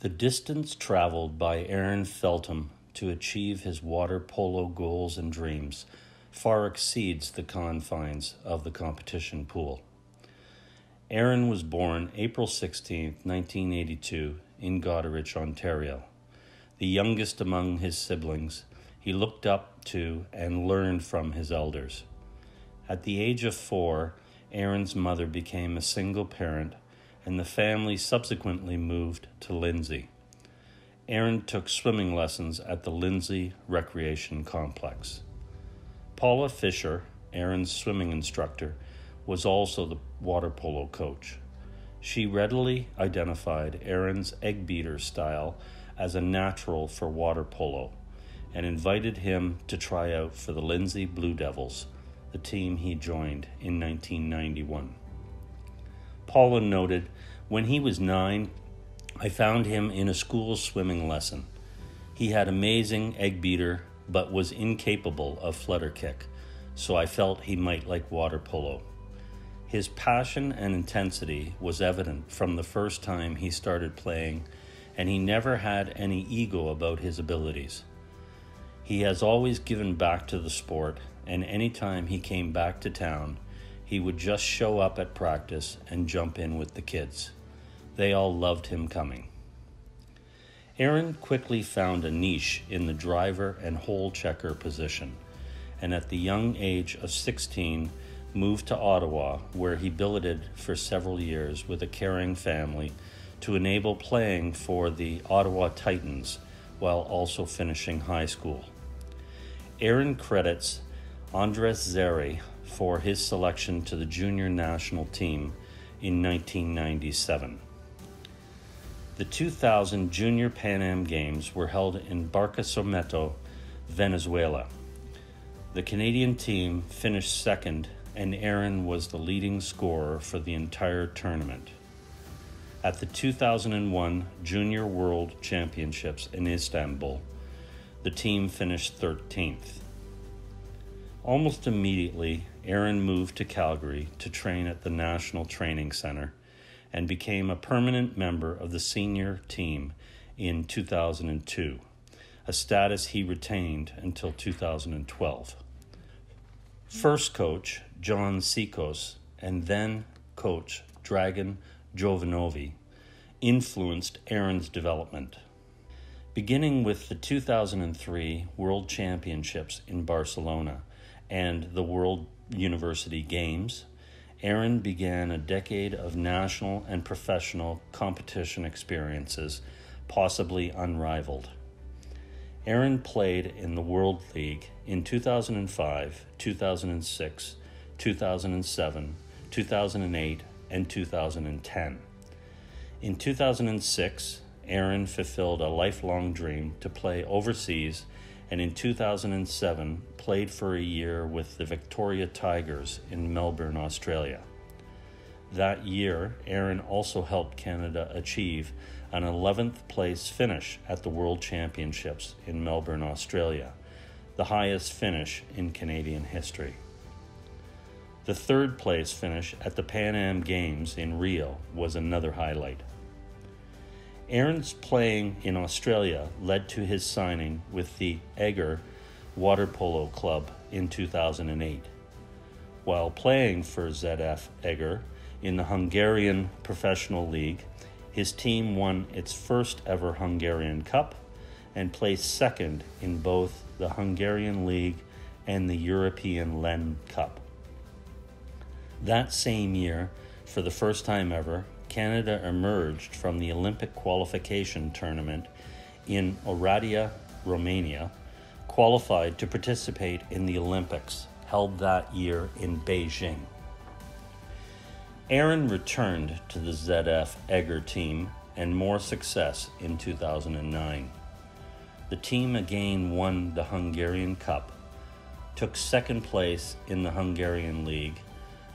The distance traveled by Aaron Feltham to achieve his water polo goals and dreams far exceeds the confines of the competition pool. Aaron was born April 16, 1982, in Goderich, Ontario. The youngest among his siblings, he looked up to and learned from his elders. At the age of 4, Aaron's mother became a single parent, and the family subsequently moved to Lindsay. Aaron took swimming lessons at the Lindsay Recreation Complex. Paula Fisher, Aaron's swimming instructor, was also the water polo coach. She readily identified Aaron's egg beater style as a natural for water polo and invited him to try out for the Lindsay Blue Devils, the team he joined in 1991. Paula noted, "When he was 9, I found him in a school swimming lesson. He had amazing egg beater but was incapable of flutter kick, so I felt he might like water polo. His passion and intensity was evident from the first time he started playing, and he never had any ego about his abilities. He has always given back to the sport, and any time he came back to town, he would just show up at practice and jump in with the kids. They all loved him coming." Aaron quickly found a niche in the driver and hole checker position, and at the young age of 16, moved to Ottawa, where he billeted for several years with a caring family to enable playing for the Ottawa Titans while also finishing high school. Aaron credits Andres Zeri for his selection to the junior national team in 1997. The 2000 Junior Pan Am Games were held in Barquisimeto, Venezuela. The Canadian team finished second, and Aaron was the leading scorer for the entire tournament. At the 2001 Junior World Championships in Istanbul, the team finished 13th. Almost immediately, Aaron moved to Calgary to train at the National Training Center and became a permanent member of the senior team in 2002, a status he retained until 2012. First coach, John Sikos, and then coach, Dragan Jovanovi, influenced Aaron's development. Beginning with the 2003 World Championships in Barcelona and the World University Games, Aaron began a decade of national and professional competition experiences, possibly unrivaled. Aaron played in the World League in 2005, 2006, 2007, 2008, and 2010. In 2006, Aaron fulfilled a lifelong dream to play overseas, and in 2007 played for a year with the Victoria Tigers in Melbourne, Australia. That year, Aaron also helped Canada achieve an 11th place finish at the World Championships in Melbourne, Australia, the highest finish in Canadian history. The 3rd place finish at the Pan Am Games in Rio was another highlight. Aaron's playing in Australia led to his signing with the Eger Water Polo Club in 2008. While playing for ZF Eger in the Hungarian Professional League, his team won its first ever Hungarian Cup and placed second in both the Hungarian League and the European Len Cup. That same year, for the first time ever, Canada emerged from the Olympic qualification tournament in Oradea, Romania, qualified to participate in the Olympics held that year in Beijing. Aaron returned to the ZF Eger team and more success in 2009. The team again won the Hungarian Cup, took second place in the Hungarian League,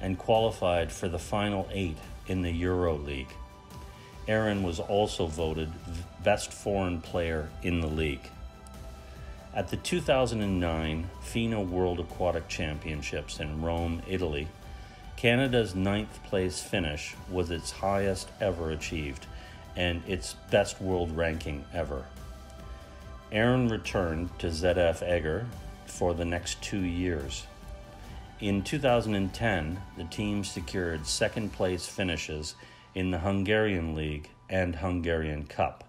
and qualified for the final 8 in the Euro League. Aaron was also voted best foreign player in the league. At the 2009 FINA World Aquatic Championships in Rome, Italy, Canada's 9th place finish was its highest ever achieved, and its best world ranking ever. Aaron returned to ZF Eger for the next 2 years. In 2010, the team secured second-place finishes in the Hungarian League and Hungarian Cup.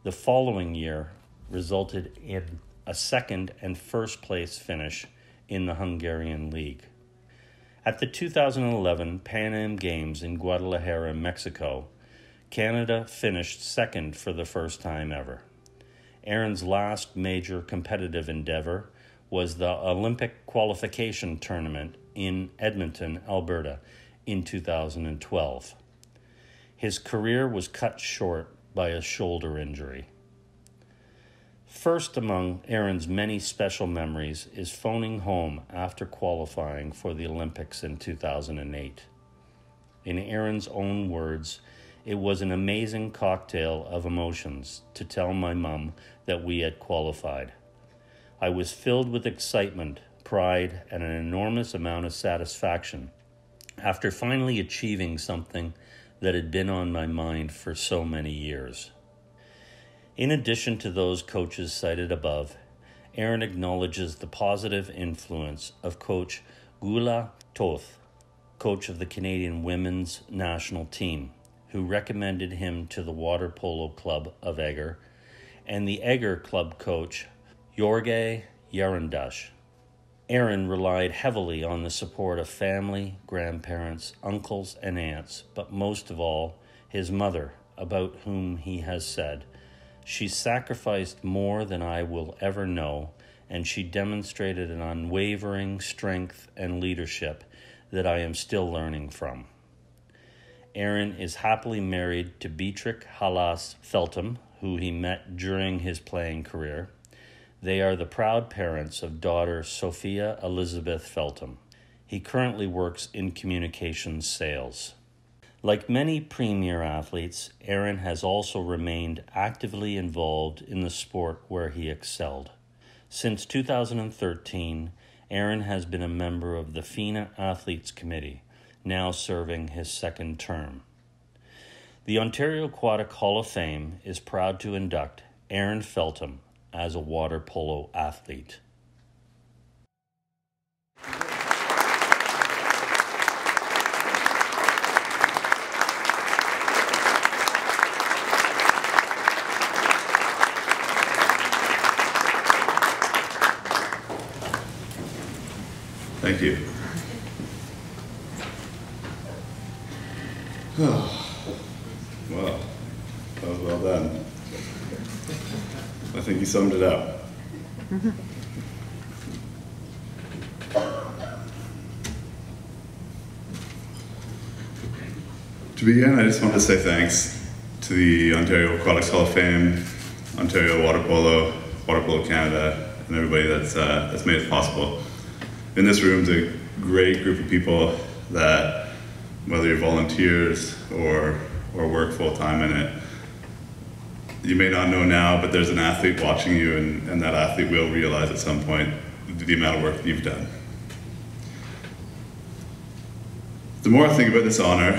The following year resulted in a second and first-place finish in the Hungarian League. At the 2011 Pan Am Games in Guadalajara, Mexico, Canada finished second for the first time ever. Aaron's last major competitive endeavor was the Olympic qualification tournament in Edmonton, Alberta, in 2012. His career was cut short by a shoulder injury. First among Aaron's many special memories is phoning home after qualifying for the Olympics in 2008. In Aaron's own words, "It was an amazing cocktail of emotions to tell my mum that we had qualified. I was filled with excitement, pride, and an enormous amount of satisfaction after finally achieving something that had been on my mind for so many years." In addition to those coaches cited above, Aaron acknowledges the positive influence of Coach Gula Toth, coach of the Canadian women's national team, who recommended him to the Water Polo Club of Eger, and the Eger club coach Jorge Yarandas. Aaron relied heavily on the support of family, grandparents, uncles, and aunts, but most of all, his mother, about whom he has said, "She sacrificed more than I will ever know, and she demonstrated an unwavering strength and leadership that I am still learning from." Aaron is happily married to Beatrix Halas Feltham, who he met during his playing career. They are the proud parents of daughter Sophia Elizabeth Feltham. He currently works in communications sales. Like many premier athletes, Aaron has also remained actively involved in the sport where he excelled. Since 2013, Aaron has been a member of the FINA Athletes Committee, now serving his second term. The Ontario Aquatic Hall of Fame is proud to induct Aaron Feltham as a water polo athlete. Thank you. Well, that was well done. I think you summed it up. To begin, I just want to say thanks to the Ontario Aquatics Hall of Fame, Ontario Water Polo Canada, and everybody that's made it possible. In this room is a great group of people that, whether you're volunteers or work full-time in it, you may not know now, but there's an athlete watching you, and that athlete will realize at some point the amount of work that you've done. The more I think about this honor,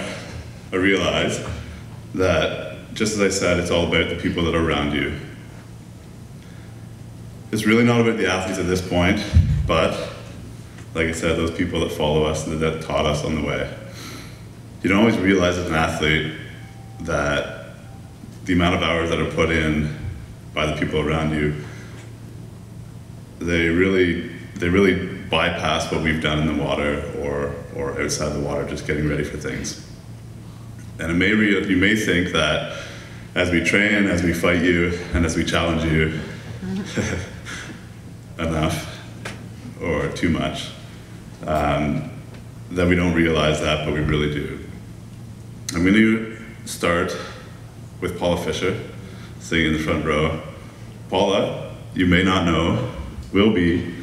I realize that, just as I said, it's all about the people that are around you. It's really not about the athletes at this point, but like I said, those people that follow us, that taught us on the way. You don't always realize as an athlete that the amount of hours that are put in by the people around you, they really bypass what we've done in the water or outside the water, just getting ready for things. And you may think that as we train, as we fight you, and as we challenge you enough or too much, that we don't realize that, but we really do. I'm going to start with Paula Fisher, sitting in the front row. Paula, you may not know, will be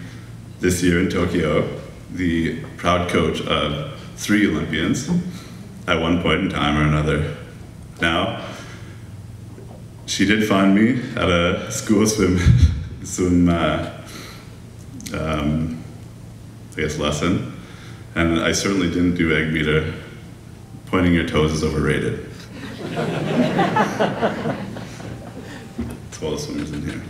this year in Tokyo the proud coach of 3 Olympians at one point in time or another. Now, she did find me at a school swim lesson, and I certainly didn't do egg beater. Pointing your toes is overrated. It's all the swimmers in here.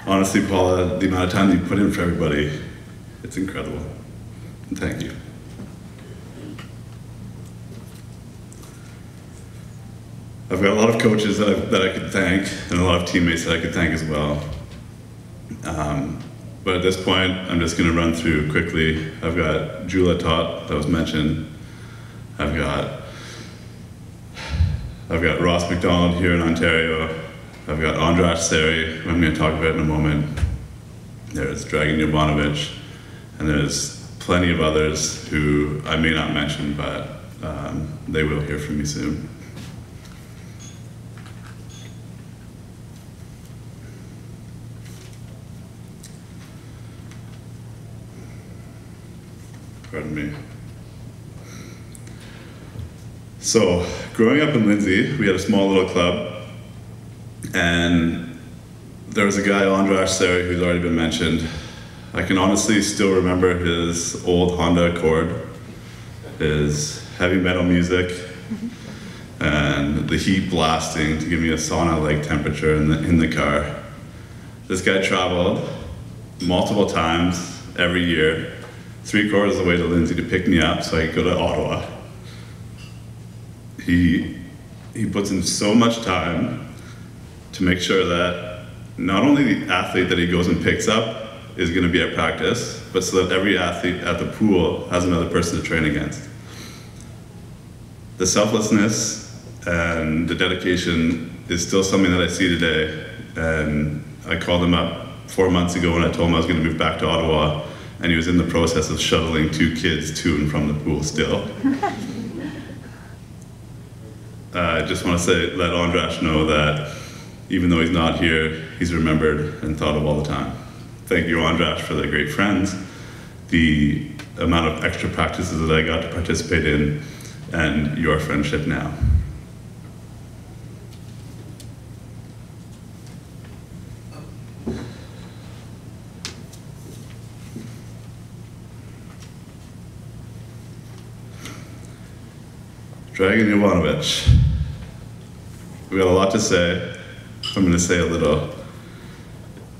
Honestly, Paula, the amount of time that you put in for everybody, it's incredible. And thank you. I've got a lot of coaches that I could thank, and a lot of teammates that I could thank as well. But at this point, I'm just going to run through quickly. I've got Jula Tot, that was mentioned. I've got Ross McDonald here in Ontario. I've got Andras Seri, who I'm going to talk about in a moment. There's Dragan Jovanovic, and there's plenty of others who I may not mention, but they will hear from me soon. Pardon me. So, growing up in Lindsay, we had a small little club, and there was a guy, Andras Seri, who's already been mentioned. I can honestly still remember his old Honda Accord, his heavy metal music, and the heat blasting to give me a sauna-like temperature in the car. This guy traveled multiple times every year, 3/4 of the way to Lindsay to pick me up so I could go to Ottawa. He puts in so much time to make sure that not only the athlete that he goes and picks up is going to be at practice, but so that every athlete at the pool has another person to train against. The selflessness and the dedication is still something that I see today, and I called him up 4 months ago when I told him I was going to move back to Ottawa, and he was in the process of shuttling 2 kids to and from the pool still. I just want to let Andras know that even though he's not here, he's remembered and thought of all the time. Thank you, Andras, for the great friends, the amount of extra practices that I got to participate in, and your friendship now. Dragan Jovanovic. We got a lot to say. I'm going to say a little.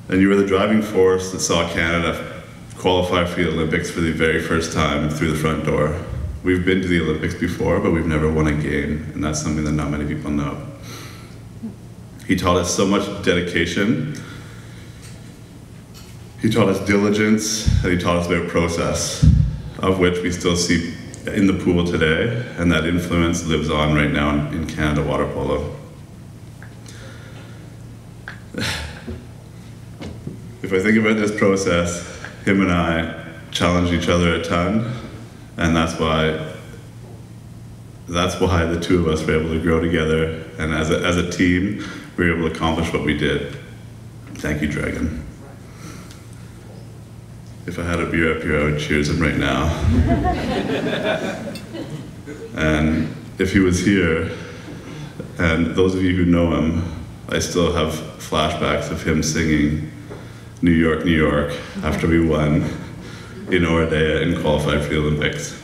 And you were the driving force that saw Canada qualify for the Olympics for the very first time through the front door. We've been to the Olympics before, but we've never won a game, and that's something that not many people know. He taught us so much dedication. He taught us diligence, and he taught us about process, of which we still see in the pool today, and that influence lives on right now in Canada water polo. If I think about this process, him and I challenged each other a ton, and that's why the two of us were able to grow together, and as a team, we were able to accomplish what we did. Thank you, Dragan. If I had a beer up here, I would cheers him right now. And if he was here, and those of you who know him, I still have flashbacks of him singing New York, New York, after we won in Oradea and qualified for the Olympics.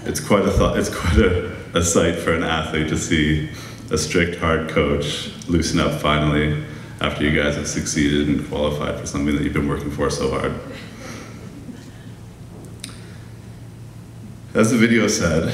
It's quite a sight for an athlete to see a strict, hard coach loosen up finally after you guys have succeeded and qualified for something that you've been working for so hard. As the video said,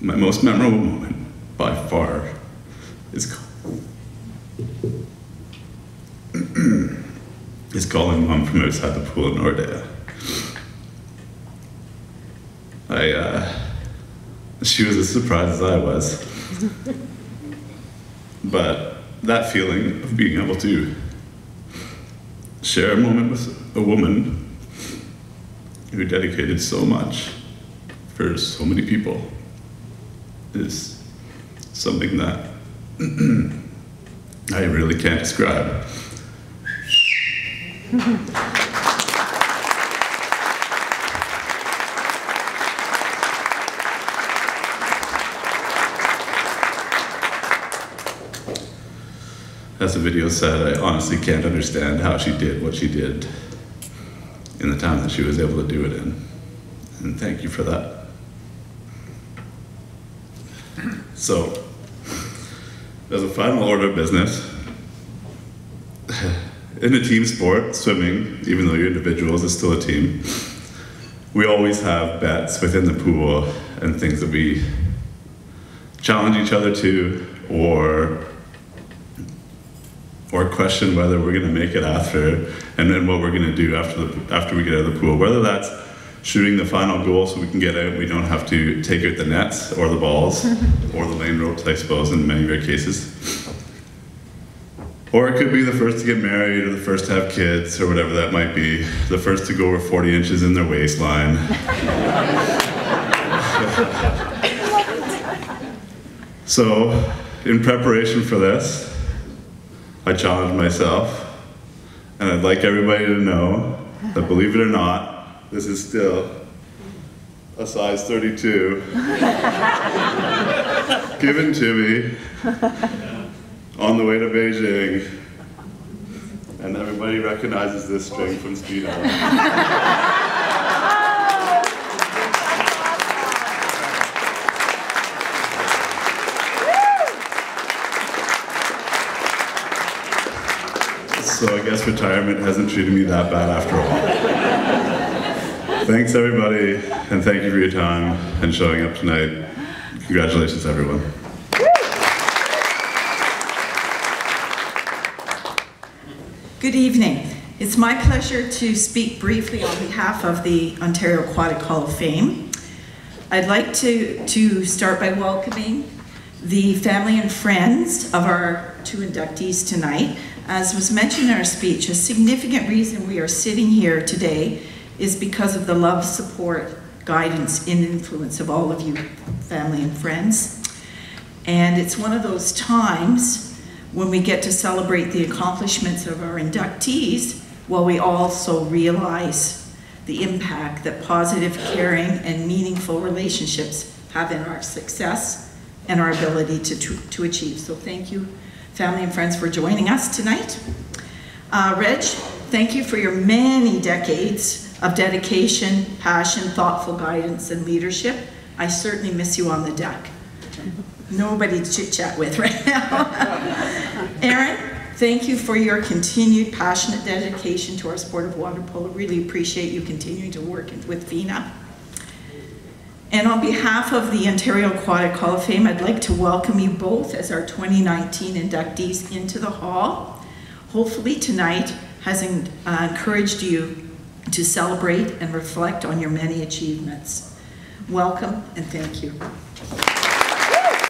my most memorable moment, by far, is calling Mom from outside the pool in Oradea. She was as surprised as I was. But that feeling of being able to share a moment with a woman who dedicated so much for so many people is something that I really can't describe. as the video said, I honestly can't understand how she did what she did in the time that she was able to do it in. And thank you for that. So, as a final order of business, in a team sport, swimming, even though you're individuals, it's still a team. We always have bets within the pool and things that we challenge each other to, or question whether we're going to make it after, and then what we're going to do after we get out of the pool. Whether that's shooting the final goal so we can get out, we don't have to take out the nets or the balls or the lane ropes, I suppose, in many rare cases. Or it could be the first to get married, or the first to have kids, or whatever that might be. The first to go over 40 inches in their waistline. So, in preparation for this, I challenged myself, and I'd like everybody to know that, believe it or not, this is still a size 32 given to me on the way to Beijing, and everybody recognizes this string from Speedo. So I guess retirement hasn't treated me that bad after all. Thanks everybody, and thank you for your time and showing up tonight. Congratulations everyone. Good evening. It's my pleasure to speak briefly on behalf of the Ontario Aquatic Hall of Fame. I'd like to start by welcoming the family and friends of our two inductees tonight. As was mentioned in our speech, a significant reason we are sitting here today is because of the love, support, guidance, and influence of all of you, family and friends. And it's one of those times when we get to celebrate the accomplishments of our inductees while we also realize the impact that positive, caring, and meaningful relationships have in our success and our ability to achieve. So thank you, family and friends, for joining us tonight. Reg, thank you for your many decades of dedication, passion, thoughtful guidance, and leadership. I certainly miss you on the deck. Nobody to chit-chat with right now. Aaron, thank you for your continued passionate dedication to our sport of water polo. Really appreciate you continuing to work with FINA. And on behalf of the Ontario Aquatic Hall of Fame, I'd like to welcome you both as our 2019 inductees into the hall. Hopefully tonight has encouraged you to celebrate and reflect on your many achievements. Welcome and thank you.